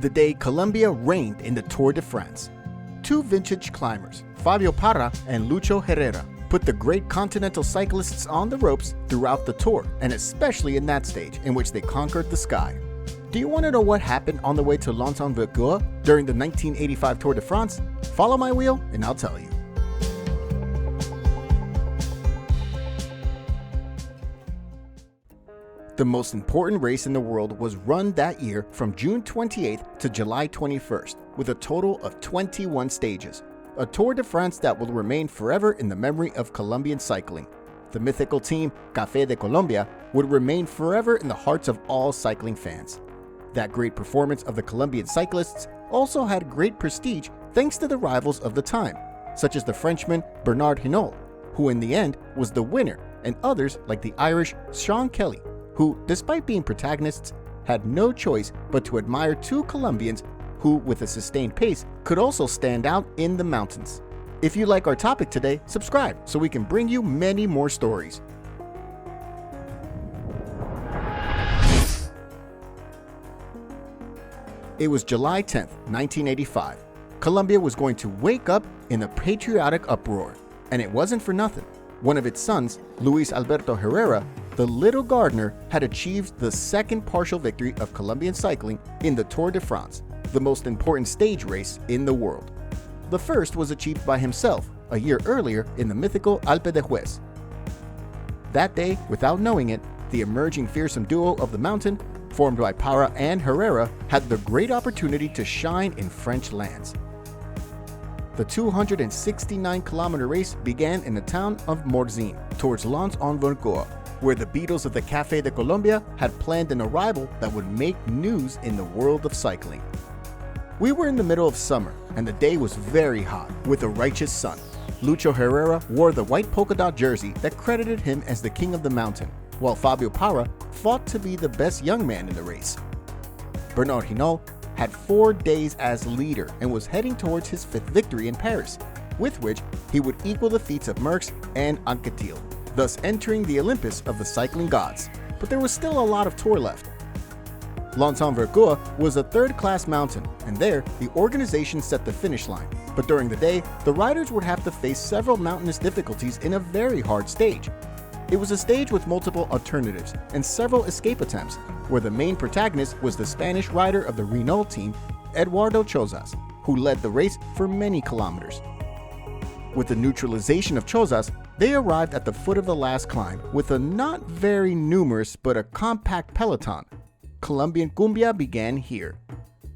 the day Colombia reigned in the Tour de France. Two vintage climbers, Fabio Parra and Lucho Herrera, put the great continental cyclists on the ropes throughout the Tour, and especially in that stage in which they conquered the sky. Do you want to know what happened on the way to Lans-en-Vecors during the 1985 Tour de France? Follow my wheel and I'll tell you. The most important race in the world was run that year from June 28th to July 21st, with a total of 21 stages. A Tour de France that will remain forever in the memory of Colombian cycling. The mythical team, Café de Colombia, would remain forever in the hearts of all cycling fans. That great performance of the Colombian cyclists also had great prestige thanks to the rivals of the time, such as the Frenchman Bernard Hinault, who in the end was the winner, and others like the Irish Sean Kelly, who, despite being protagonists, had no choice but to admire two Colombians who, with a sustained pace, could also stand out in the mountains. If you like our topic today, subscribe so we can bring you many more stories. It was July 10th, 1985. Colombia was going to wake up in a patriotic uproar, and it wasn't for nothing. One of its sons, Luis Alberto Herrera, the little gardener, had achieved the second partial victory of Colombian cycling in the Tour de France, the most important stage race in the world. The first was achieved by himself a year earlier in the mythical Alpe d'Huez. That day, without knowing it, the emerging fearsome duo of the mountain, formed by Parra and Herrera, had the great opportunity to shine in French lands. The 269-kilometer race began in the town of Morzine, towards Lans-en-Vecors, where the beetles of the Café de Colombia had planned an arrival that would make news in the world of cycling. We were in the middle of summer, and the day was very hot, with a righteous sun. Lucho Herrera wore the white polka dot jersey that credited him as the king of the mountain, while Fabio Parra fought to be the best young man in the race. Bernard Hinault had 4 days as leader and was heading towards his 5th victory in Paris, with which he would equal the feats of Merckx and Anquetil, thus entering the Olympus of the cycling gods. But there was still a lot of tour left. Lans-en-Vecors was a third-class mountain, and there the organization set the finish line. But during the day, the riders would have to face several mountainous difficulties in a very hard stage. It was a stage with multiple alternatives and several escape attempts, where the main protagonist was the Spanish rider of the Renault team, Eduardo Chozas, who led the race for many kilometers. With the neutralization of Chozas, they arrived at the foot of the last climb with a not very numerous but a compact peloton. Colombian cumbia began here.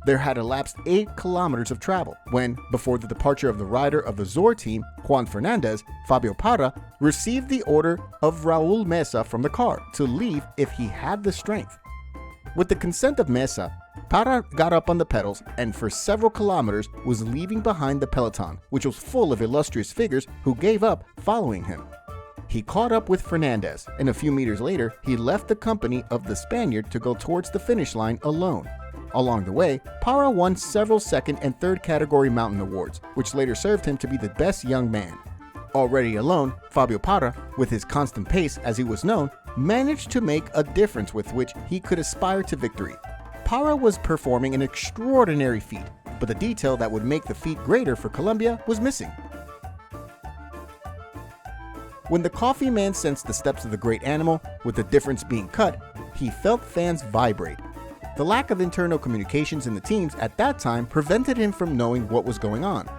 There had elapsed 8 kilometers of travel when, before the departure of the rider of the Zor team, Juan Fernandez, Fabio Parra received the order of Raul Mesa from the car to leave if he had the strength. With the consent of Mesa, Parra got up on the pedals and for several kilometers was leaving behind the peloton, which was full of illustrious figures who gave up following him. He caught up with Fernandez, and a few meters later, he left the company of the Spaniard to go towards the finish line alone. Along the way, Parra won several second and third category mountain awards, which later served him to be the best young man. Already alone, Fabio Parra, with his constant pace as he was known, managed to make a difference with which he could aspire to victory. Parra was performing an extraordinary feat, but the detail that would make the feat greater for Colombia was missing. When the coffee man sensed the steps of the great animal, with the difference being cut, he felt fans vibrate. The lack of internal communications in the teams at that time prevented him from knowing what was going on.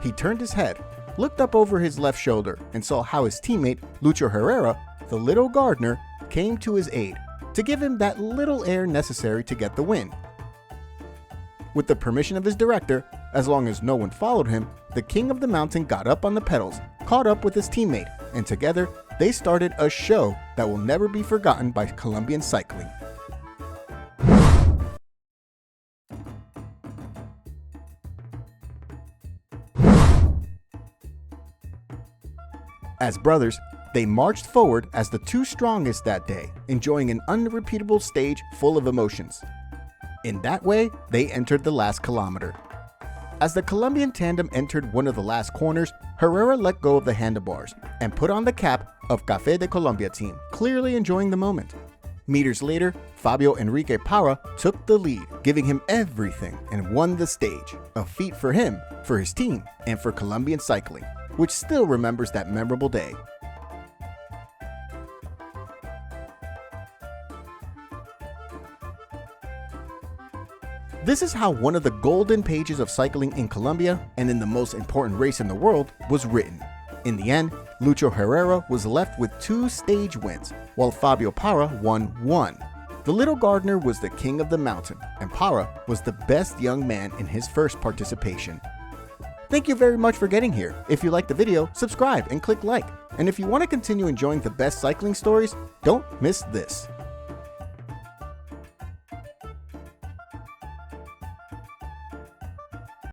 He turned his head, looked up over his left shoulder, and saw how his teammate, Lucho Herrera, the little gardener, came to his aid to give him that little air necessary to get the win. With the permission of his director, as long as no one followed him, the king of the mountain got up on the pedals, caught up with his teammate, and together they started a show that will never be forgotten by Colombian cycling. As brothers, they marched forward as the two strongest that day, enjoying an unrepeatable stage full of emotions. In that way, they entered the last kilometer. As the Colombian tandem entered one of the last corners, Herrera let go of the handlebars and put on the cap of Café de Colombia team, clearly enjoying the moment. Meters later, Fabio Enrique Parra took the lead, giving him everything and won the stage, a feat for him, for his team, and for Colombian cycling, which still remembers that memorable day. This is how one of the golden pages of cycling in Colombia and in the most important race in the world was written. In the end, Lucho Herrera was left with 2 stage wins, while Fabio Parra won 1. The little gardener was the king of the mountain, and Parra was the best young man in his first participation. Thank you very much for getting here. If you liked the video, subscribe and click like. And if you want to continue enjoying the best cycling stories, don't miss this.